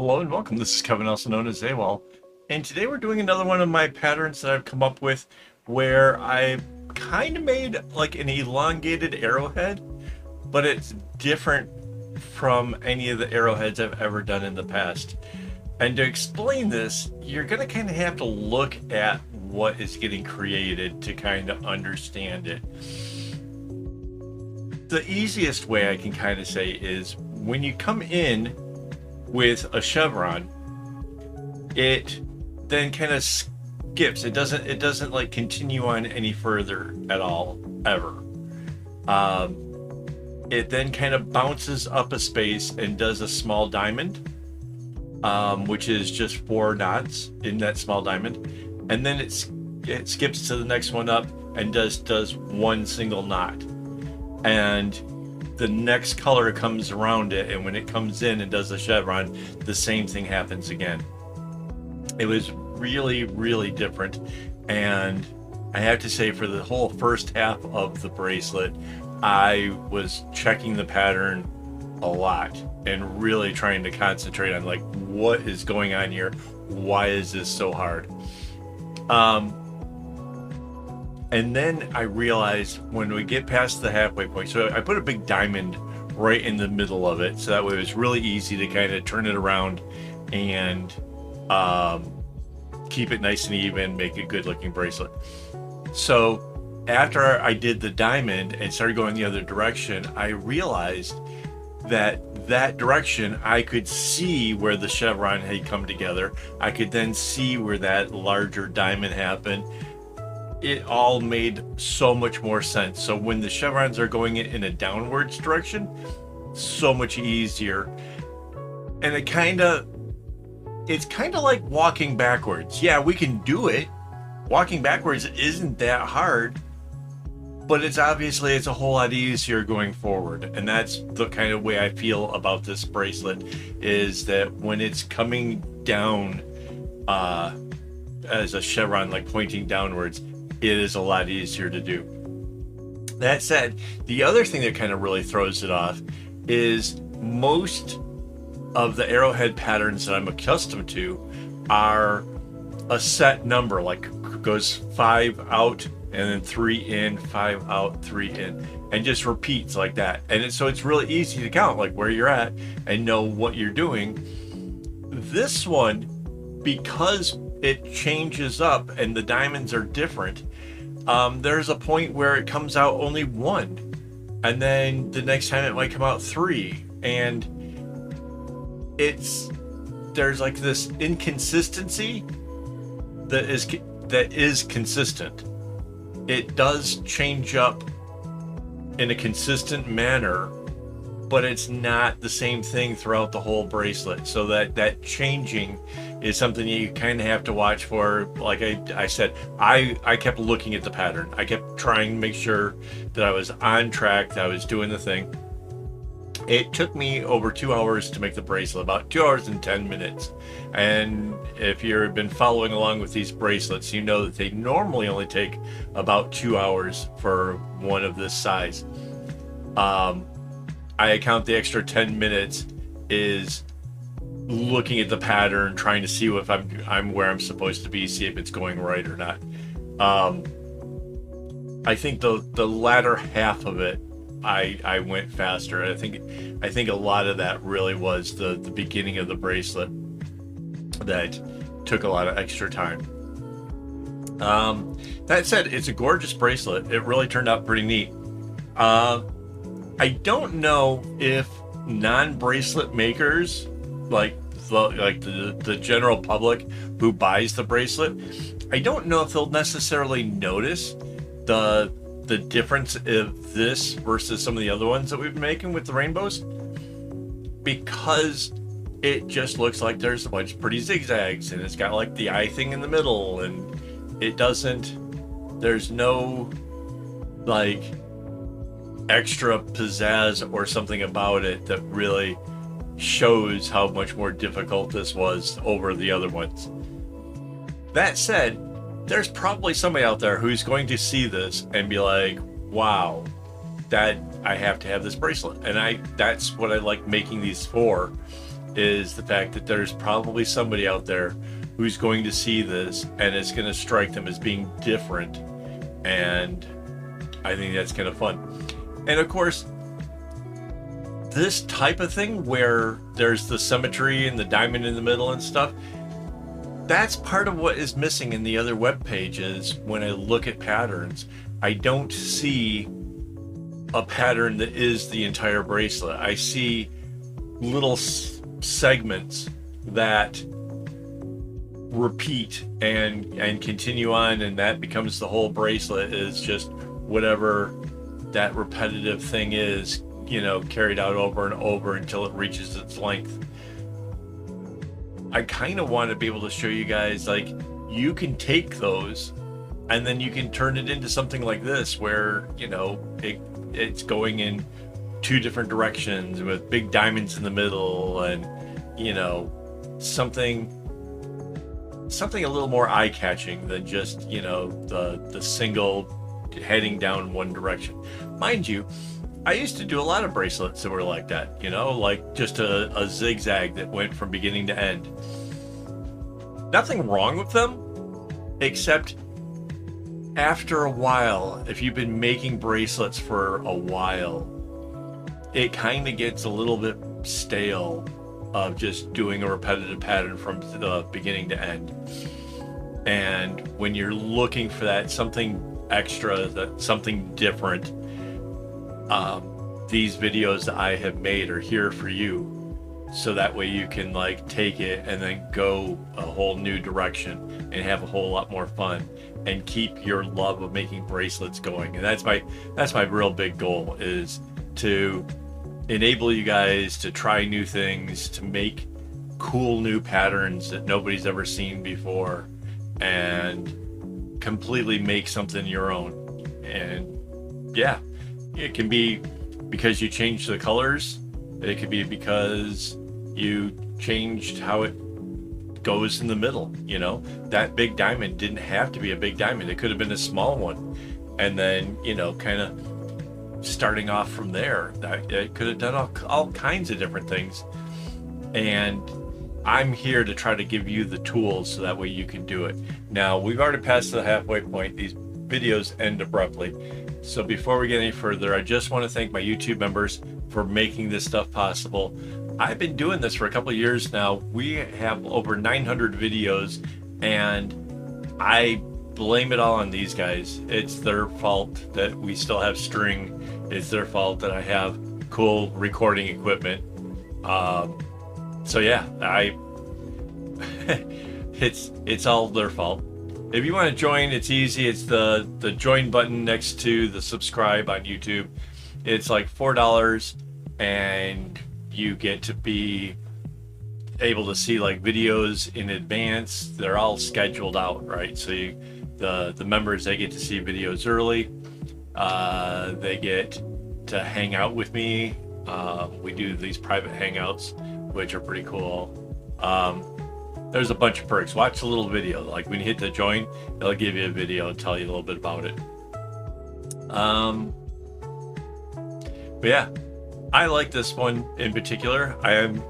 Hello and welcome. This is Kevin, also known as AWOL. And today we're doing another one of my patterns that I've come up with where I kind of made like an elongated arrowhead, but it's different from any of the arrowheads I've ever done in the past. And to explain this, you're going to kind of have to look at what is getting created to kind of understand it. The easiest way I can kind of say is when you come in with a chevron, it then kind of skips. It doesn't like continue on any further at all, ever. It then kind of bounces up a space and does a small diamond, which is just 4 dots in that small diamond, and then it skips to the next one up and does one single knot, and the next color comes around it, and when it comes in and does the chevron, the same thing happens again. It was really, really different, and I have to say for the whole first half of the bracelet, I was checking the pattern a lot and really trying to concentrate on like what is going on here, why is this so hard. And then I realized when we get past the halfway point, so I put a big diamond right in the middle of it, so that way it was really easy to kind of turn it around and keep it nice and even, make a good looking bracelet. So after I did the diamond and started going the other direction, I realized that direction I could see where the chevron had come together. I could then see where that larger diamond happened. It all made so much more sense. So when the chevrons are going in a downwards direction, so much easier. And it's kind of like walking backwards. Yeah, we can do it. Walking backwards isn't that hard, but it's a whole lot easier going forward. And that's the kind of way I feel about this bracelet, is that when it's coming down as a chevron, like pointing downwards, it is a lot easier to do. That said, the other thing that kind of really throws it off is most of the arrowhead patterns that I'm accustomed to are a set number, like goes 5 out and then 3 in, 5 out, 3 in, and just repeats like that. And so it's really easy to count like where you're at and know what you're doing. This one, because it changes up and the diamonds are different, there's a point where it comes out only 1, and then the next time it might come out 3, and there's like this inconsistency that is consistent. It does change up in a consistent manner, but it's not the same thing throughout the whole bracelet. So that changing is something you kind of have to watch for. Like I said, I kept looking at the pattern. I kept trying to make sure that I was on track, that I was doing the thing. It took me over 2 hours to make the bracelet, about 2 hours and 10 minutes. And if you've been following along with these bracelets, you know that they normally only take about 2 hours for one of this size. I account the extra 10 minutes is looking at the pattern, trying to see if I'm where I'm supposed to be, see if it's going right or not. I think the latter half of it, I went faster. I think a lot of that really was the beginning of the bracelet that took a lot of extra time. That said, it's a gorgeous bracelet. It really turned out pretty neat. I don't know if non-bracelet makers, like the general public who buys the bracelet, I don't know if they'll necessarily notice the difference of this versus some of the other ones that we've been making with the rainbows, because it just looks like there's a bunch of pretty zigzags, and it's got like the eye thing in the middle, and there's no like extra pizzazz or something about it that really shows how much more difficult this was over the other ones. That said, there's probably somebody out there who's going to see this and be like, wow, that I have to have this bracelet. And that's what I like making these for, is the fact that there's probably somebody out there who's going to see this and it's going to strike them as being different. And I think that's kind of fun. And of course, this type of thing where there's the symmetry and the diamond in the middle and stuff, that's part of what is missing in the other web pages. When I look at patterns, I don't see a pattern that is the entire bracelet. I see little segments that repeat and continue on, and that becomes the whole bracelet, is just whatever that repetitive thing is, you know, carried out over and over until it reaches its length. I kind of want to be able to show you guys, like, you can take those and then you can turn it into something like this, where, you know, it's going in two different directions with big diamonds in the middle, and, you know, something a little more eye-catching than just, you know, the single heading down one direction. Mind you, I used to do a lot of bracelets that were like that, you know, like just a zigzag that went from beginning to end. Nothing wrong with them, except after a while, if you've been making bracelets for a while, it kind of gets a little bit stale of just doing a repetitive pattern from the beginning to end. And when you're looking for that something extra, that something different, these videos that I have made are here for you, so that way you can like take it and then go a whole new direction and have a whole lot more fun and keep your love of making bracelets going. And that's my real big goal, is to enable you guys to try new things, to make cool new patterns that nobody's ever seen before, and completely make something your own. And yeah, it can be because you changed the colors. It could be because you changed how it goes in the middle. You know, that big diamond didn't have to be a big diamond. It could have been a small one. And then, you know, kind of starting off from there, it could have done all kinds of different things. And I'm here to try to give you the tools so that way you can do it. Now, we've already passed the halfway point. These videos end abruptly. So before we get any further, I just want to thank my YouTube members for making this stuff possible. I've been doing this for a couple of years now. We have over 900 videos, and I blame it all on these guys. It's their fault that we still have string. It's their fault that I have cool recording equipment. So yeah, it's all their fault. If you want to join, it's easy. It's the join button next to the subscribe on YouTube. It's like $4, and you get to be able to see like videos in advance. They're all scheduled out, right? So the members, they get to see videos early. They get to hang out with me. We do these private hangouts, which are pretty cool. There's a bunch of perks. Watch a little video. Like when you hit the join, it'll give you a video and tell you a little bit about it. But yeah, I like this one in particular. I am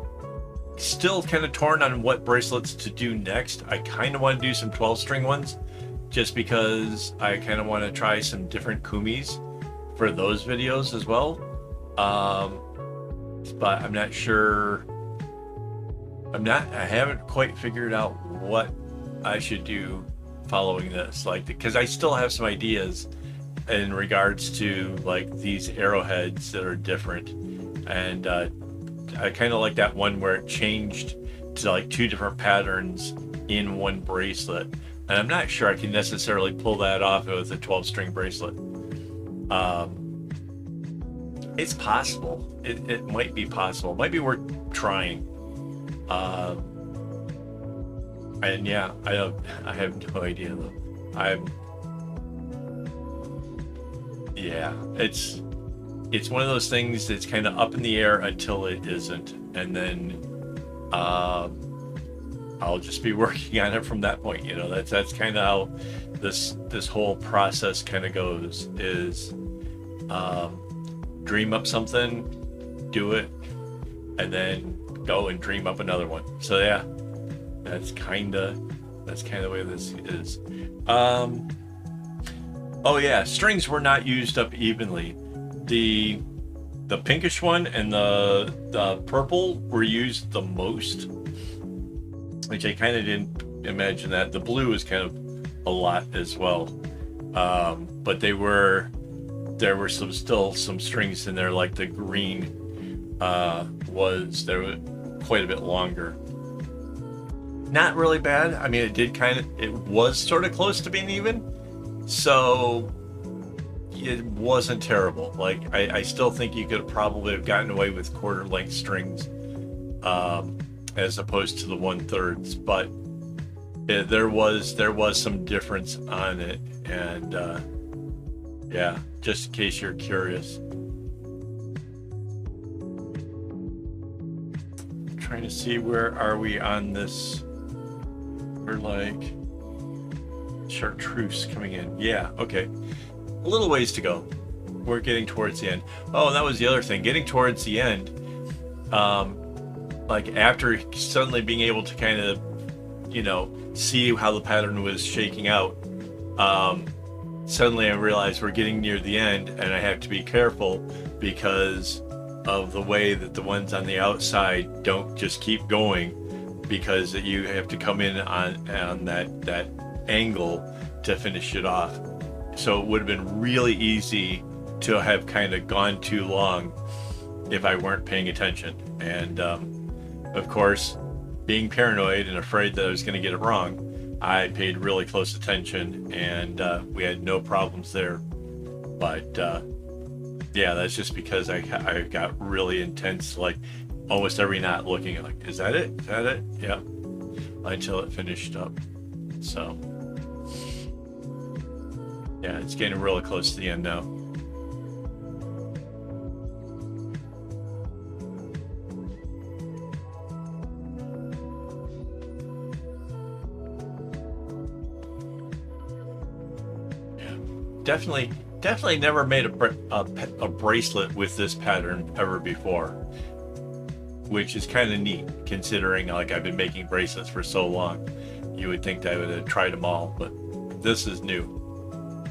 still kind of torn on what bracelets to do next. I kind of want to do some 12-string ones, just because I kind of want to try some different kumis for those videos as well. But I'm not sure. I haven't quite figured out what I should do following this, like, because I still have some ideas in regards to like these arrowheads that are different. And I kind of like that one where it changed to like two different patterns in one bracelet, and I'm not sure I can necessarily pull that off with a 12-string bracelet. It's possible. It might be possible. It might be worth trying. And yeah, I have no idea though. Yeah, it's one of those things that's kind of up in the air until it isn't, and then I'll just be working on it from that point. You know, that's kind of how this whole process kind of goes, is dream up something, do it, and then go and dream up another one. So yeah, that's kind of the way this is. Oh yeah, strings were not used up evenly. The pinkish one and the purple were used the most, which I kind of didn't imagine that. The blue was kind of a lot as well, but there were still some strings in there, like the green there was quite a bit longer. Not really bad. I mean, it was sort of close to being even, so it wasn't terrible. Like I still think you could probably have gotten away with quarter length strings as opposed to the 1/3, but there was some difference on it. And yeah, just in case you're curious. I'm trying to see, where are we on this? We're like chartreuse coming in. Yeah, okay. A little ways to go. We're getting towards the end. Oh, and that was the other thing. Getting towards the end, like after suddenly being able to kind of, see how the pattern was shaking out, suddenly I realized we're getting near the end, and I have to be careful because of the way that the ones on the outside don't just keep going, because you have to come in on that angle to finish it off. So it would have been really easy to have kind of gone too long if I weren't paying attention. And of course, being paranoid and afraid that I was going to get it wrong, I paid really close attention, and we had no problems there. But yeah, that's just because I got really intense, like almost every knot looking like, is that it? Is that it? Yeah. Until it finished up. So yeah, it's getting really close to the end now. Yeah, definitely never made a bracelet with this pattern ever before, which is kind of neat considering like I've been making bracelets for so long. You would think that I would have tried them all, but this is new.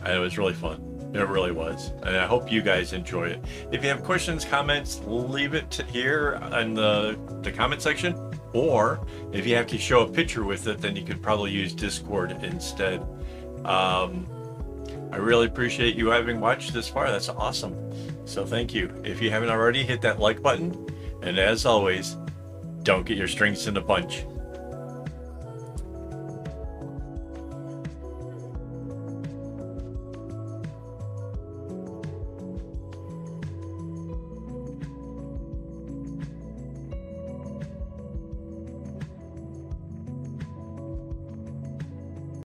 And it was really fun. It really was. And I hope you guys enjoy it. If you have questions, comments, leave it here in the comment section. Or if you have to show a picture with it, then you could probably use Discord instead. I really appreciate you having watched this far. That's awesome. So thank you. If you haven't already, hit that like button. And as always, don't get your strings in a bunch.